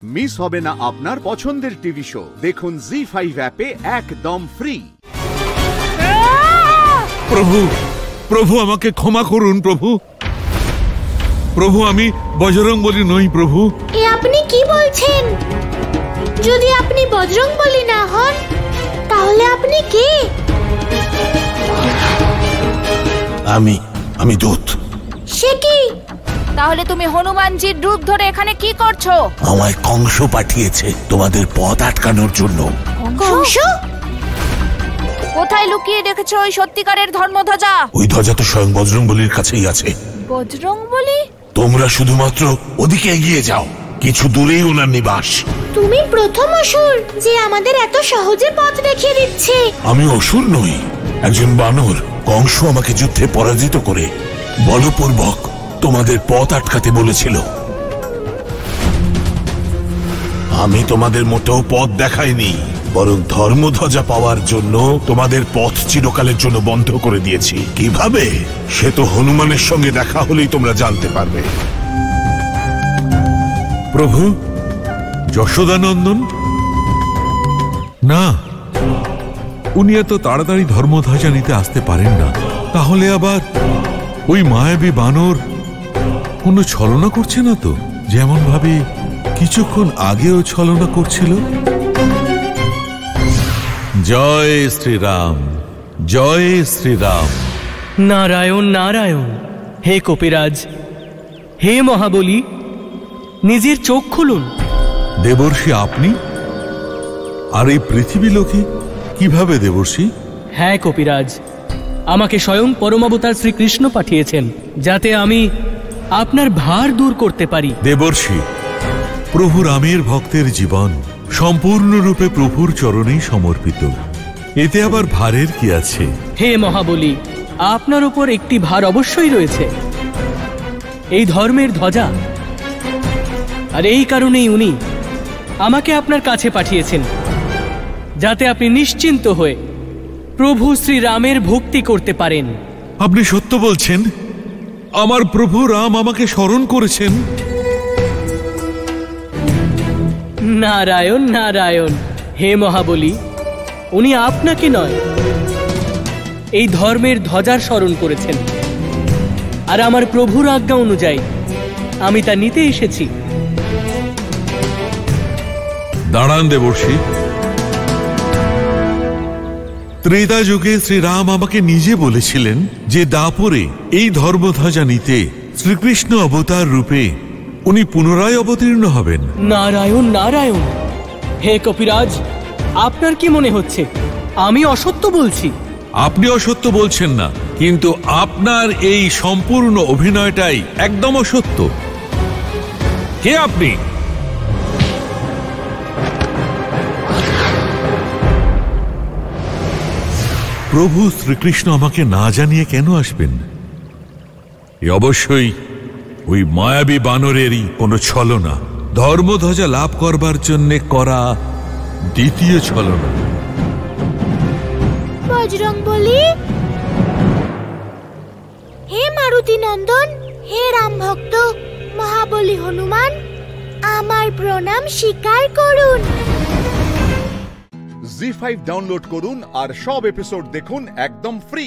Miss হবে না আপনার পছন্দের টিভি শো। দেখুন জি5 অ্যাপে একদম ফ্রি। প্রভু, প্রভু আমাকে ক্ষমা করুন প্রভু। প্রভু আমি বজরংবলী নই প্রভু। এ আপনি কি বলছেন? যদি আপনি বজরংবলী না হন তাহলে আপনি কে? আমি দূত। সে কি? তাহলে তুমি হনুমানজির রূপ ধরে এখানে কি করছো? আমায় কংস পাঠিয়েছে তোমাদের পথ আটকানোর জন্য। কংস? কোথায় লুকিয়ে রেখেছো ওই সত্যিকারের ধর্মধ্বজা? ওই ধ্বজা তো স্বয়ং বজরংবলীর কাছেই আছে। বজরংবলী? তোমরা শুধুমাত্র ওদিকে এগিয়ে যাও, কিছু দূরেই ওনার নিবাস। তুমি প্রথম অসুর যে আমাদের এত সহজে পথ দেখিয়ে দিচ্ছে। আমি অসুর নই, একজন বানর। কংস আমাকে যুদ্ধে পরাজিত করে বলপূর্বক তোমাদের পথ আটকাতে বলেছিল। আমি তোমাদের মোটেও পথ দেখাইনি, বরং ধর্মধ্বজা পাওয়ার জন্য তোমাদের পথ চিরকালের জন্য বন্ধ করে দিয়েছি। কিভাবে সে তো হনুমানের সঙ্গে দেখা হলেই তোমরা জানতে পারবে। প্রভু, যশোদানন্দন? না, উনি এত তাড়াতাড়ি ধর্মধ্বজা নিতে আসতে পারেন না। তাহলে আবার ওই মায়াবী বানর কোনো ছলনা করছে না তো, যেমন ভাবে কিছুক্ষণ আগেও ছলনা করছিল? জয় শ্রীরাম, জয় শ্রীরাম। নারায়ণ নারায়ণ। হে কপিরাজ, হে মহাবলী, নিজের চোখ খুলুন। দেবর্ষি আপনি? আর এই পৃথিবী লোকে কিভাবে দেবর্ষি? হ্যাঁ কপিরাজ, আমাকে স্বয়ং পরমাবতার শ্রীকৃষ্ণ পাঠিয়েছেন যাতে আমি আপনার ভার দূর করতে পারি। দেবর্ষি, প্রভু রামের ভক্তের জীবন সম্পূর্ণরূপে প্রভুর চরণেই সমর্পিত, এতে আবার ভারের কি আছে? হে মহাবলী, আপনার উপর একটি ভার অবশ্যই রয়েছে, এই ধর্মের ধ্বজা। আর এই কারণেই উনি আমাকে আপনার কাছে পাঠিয়েছেন যাতে আপনি নিশ্চিন্ত হয়ে প্রভু শ্রীরামের ভক্তি করতে পারেন। আপনি সত্য বলছেন? আমার প্রভু রাম আমাকে স্মরণ করেছেন? নারায়ণ নারায়ণ। হে মহাবলী, উনি আপনাকে নয়, এই ধর্মের ধ্বজার স্মরণ করেছেন। আর আমার প্রভুর আজ্ঞা অনুযায়ী আমি তা নিতে এসেছি। দাঁড়ান দেবর্ষি, ত্রেতা যুগে শ্রীরাম আমাকে নিজে বলেছিলেন যে দাপরে এই ধর্মধ্বজা নিতে শ্রীকৃষ্ণ অবতার রূপে উনি পুনরায় অবতীর্ণ হবেন। নারায়ণ নারায়ণ। হে কপিরাজ, আপনার কি মনে হচ্ছে আমি অসত্য বলছি? আপনি অসত্য বলছেন না, কিন্তু আপনার এই সম্পূর্ণ অভিনয়টাই একদম অসত্য। কে আপনি? প্রভু শ্রীকৃষ্ণ আমাকে না জানিয়ে কেন আসবেন? এ অবশ্যই ওই মায়াবী বানরেরই কোনো ছলনা, ধর্মধ্বজা লাভ করবার জন্য করা দ্বিতীয় ছলনা। বজরংবলী, হে মারুতি নন্দন, হে রাম ভক্ত মহাবলী হনুমান, আমার প্রণাম স্বীকার করুন। জি5 ডাউনলোড করুন আর সব এপিসোড দেখুন একদম ফ্রি।